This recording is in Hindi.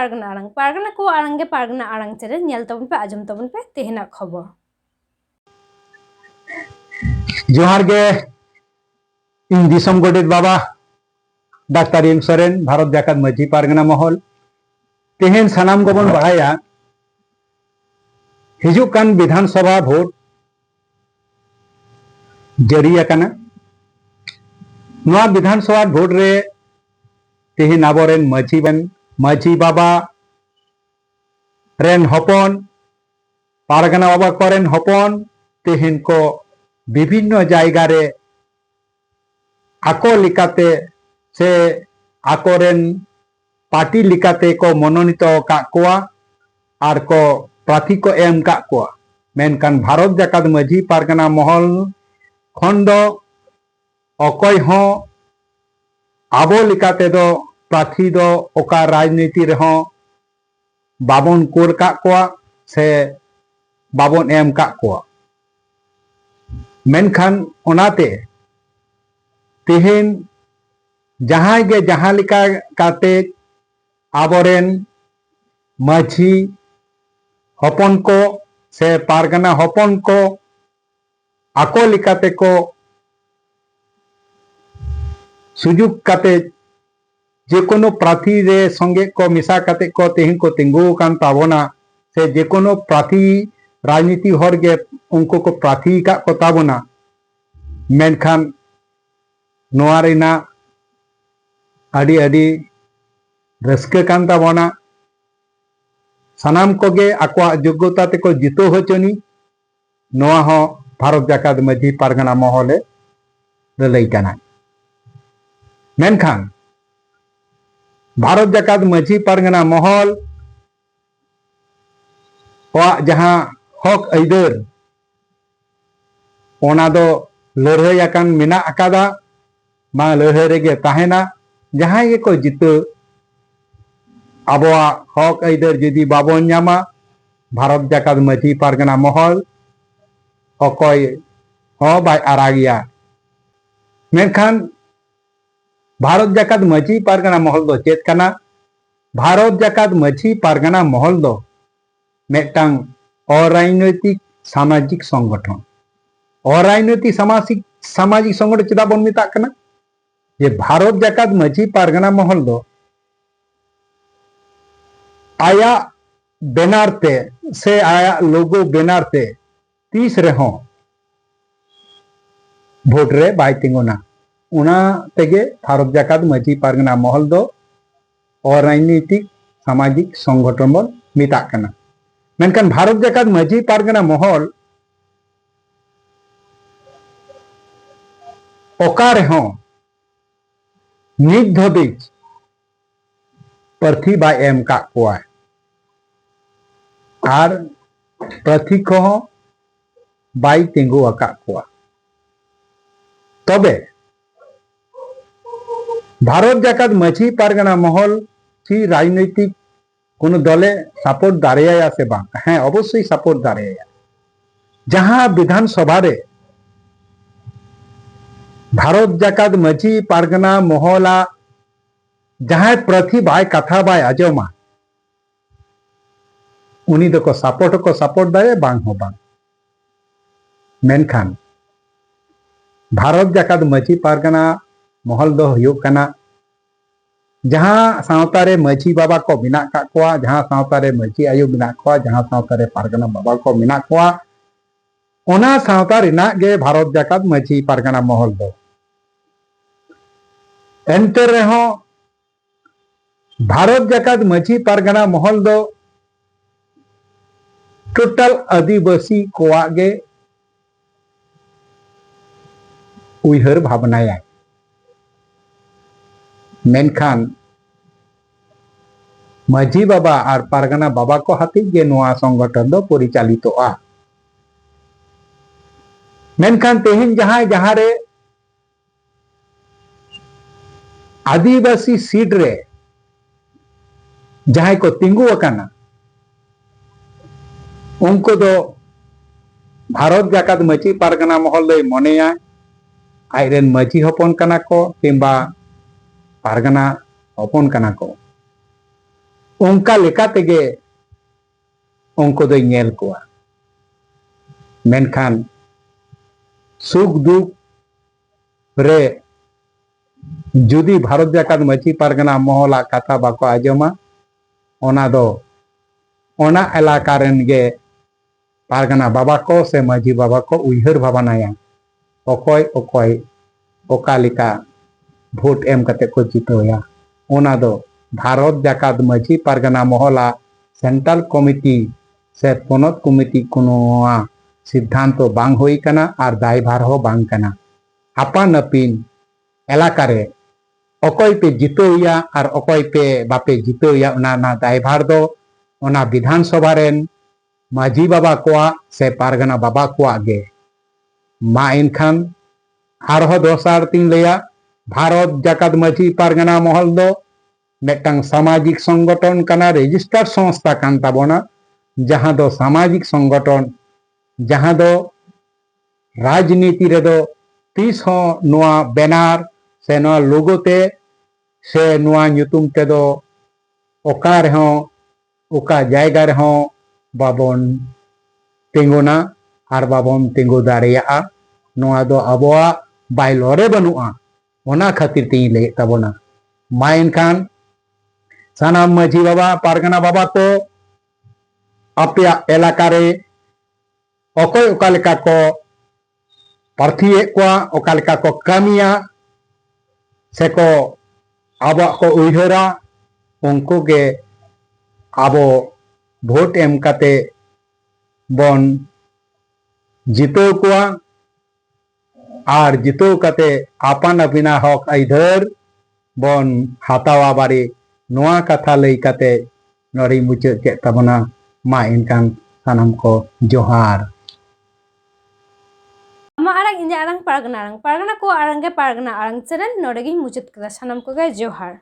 पारगना को आड़ांग के पारगना आड़ांग चेरे नेल तबन पे आजम तबन पे तेहना खबर जोहार गे इन दिसम गोडेत बाबा डाक्टर एम सोरेन भारत जाकात माझी पारगना महल तेहेन सानाम गबन बाहाया हिजुक कान विधानसभा भोट जारी आकाना नवा विधानसभा भोट रे तेहेन आबोरेन माझी बाबा रेन हपन पारगना बाबा कोरेन हपन तेहेन को विभिन्न जायगा रे आको लिकाते से आकोरेन पार्टी लिकाते को मनोनीत काकुआ आर को प्रार्थी को एम काकुआ मेनकान भारत जाकात माझी पारगना महल खंड अकय हो आबो लिकाते दो प्रार्थी दो ओका राजनीति रहो बाबन कोल काकुआ से बाबन एम काकुआ मेनखान ओनाते तेहेन जहां गे जहां लिका काते आबोरेन माझी हपन को से पारगना हपन को आको लिकाते को सुजुग काते जेकोनो प्रार्थी रे संगे को मिसा काते को तेहेन को तिंगु कान ताबोना से जेकोनो प्रार्थी राजनीति हर गे उनको को प्रार्थी का को ताबोना मेनखान नोआ रेना अडी अडी रस्के कान ताबोना सानाम कोगे आको योग्यता ते को जितो होचोनी नोआ हो भारत जाकात माझी पारगना महले लई काना मेनखान भारत जाकात माझी पारगना महल जहां हक आइदर ओना दो लड़ाई आकान मेना अकादा मा लड़ाई रेगे ताहेना जहां ये को जितो आबोआ हक आइदर जदि बाबन नामा भारत जाकात माझी पारगना महल अकय हो बाय आरागिया मेनखान भारत जाकात माझी पारगना महल दो चेत काना भारत जाकात माझी पारगना महल दो मेटांग अराजनैतिक सामाजिक संगठन अराजनैतिक सामाजिक संगठन चेदा बन मिता कना ये भारत जाकात माझी पारगना महल दो आया बेनार ते से आया लोगो बेनार ते 30 रेहो भोट रे बाय तिंगोना उना तेगे भारत जाकात माझी पारगना महल दो अराजनैतिक सामाजिक संगठन बन मिता कना मेनकान भारत जाकात माझी पारगना महल ओकारे हो नित धबिज प्रार्थी बाय एम काकुआ आर प्रार्थी को बाय तिंगु काकुआ तबे भारत जाकात माझी पारगना महल की राजनैतिक कोनो दले सपोर्ट दाड़ेया से बांग हाँ अवश्य सपोर्ट दाड़ेया जहां विधानसभा रे भारत जाकात माझी पारगना महला जहां प्रार्थी बाय कथा बाय आजमा उनी दो सपोर्ट दाड़े बांग हो बांग मेनखान भारत जाकात माझी पारगना महल दो हुयुग कना जहां सावतारे माझी बाबा को बिना काकुआ जहां सावतारे माझी आयु बिना कोआ जहां सावतारे पारगना बाबा को बिना कोआ ओना सावतारे ना गे भारत जाकात माझी पारगना महल दो एंते रहो भारत जाकात माझी पारगना महल दो टोटल आदिवासी कोआ गे उयहर भावनाया मेनखान माझी बाबा और पारगना बाबा को हाथी गे नोआ संगठन दो परिचालित मेनखान तेहिन जहां जहां रे आदिवासी सीट रे जहां को तिंगु अकाना उनको दो भारत जाकात माझी पारगना महल दो मनेया आयरेन माझी हपन कना को किंबा पारगना हपन कना को उनका लेका तेगे उनको दो नेल कोआ मेनखान सुख दुख रे जुदी भारत जाकात माची पारगना महला कथा बाको आजमा ओना दो ओना एलाका रेन गे पारगना बाबा को से माजी बाबा को उइहर भावनाया ओकोय ओकोय ओकालिका भोट एम कते को जितोया ओना दो भारत जाकात माची पारगना महला सेंट्रल कमिटी से पोनत कमिटी कोनो सिद्धांत बांग होई कना और दायभार हो बांग कना आपान अपिन एलाका रे ओकोय पे जितोया और ओकोय पे बापे जितोया ओना ना दायभार दो ओना विधानसभा रेन माजी बाबा कोआ से पारगना बाबा कोआ गे मा इनखान आरहो दोसार तीन लेया भारत जाकात माजी पारगना महल दो मेटंग सामाजिक संगठन कना रजिस्टर्ड संस्था कान ताबोना जहां दो सामाजिक संगठन जहां दो राजनीति रे दो तीस हो नोआ बैनर से नोआ लोगो ते से नोआ ᱧᱩᱛᱩᱢ ते दो ओका रहो ओका जायगा रहो बाबन तिंगुना और बाबन तिंगु दाड़िया नोआ दो अबोआ बायलोरे बनुआ ओना खातिर ती ले ताबोना मा इनखान सानाम माजी बाबा पारगना बाबा को अपया एलाका रे ओकोय ओकालिका को प्रार्थी को ओकालिका को कामिया से को आबो को उइहरा उनको के आबो भोट एम काते बन जितो कोआ और जितो काते आपान अपिना हक आइधर बन हातावा बारे नोआ कथा लई काते नोरी मुचाद के ताबना मा इनकान सानाम को जोहार मा आरंग इंजा आरंग पारगना को आरंगे पारगना आरंग चैनल नोडेगी मुचाद कदा सानाम को गे जोहार।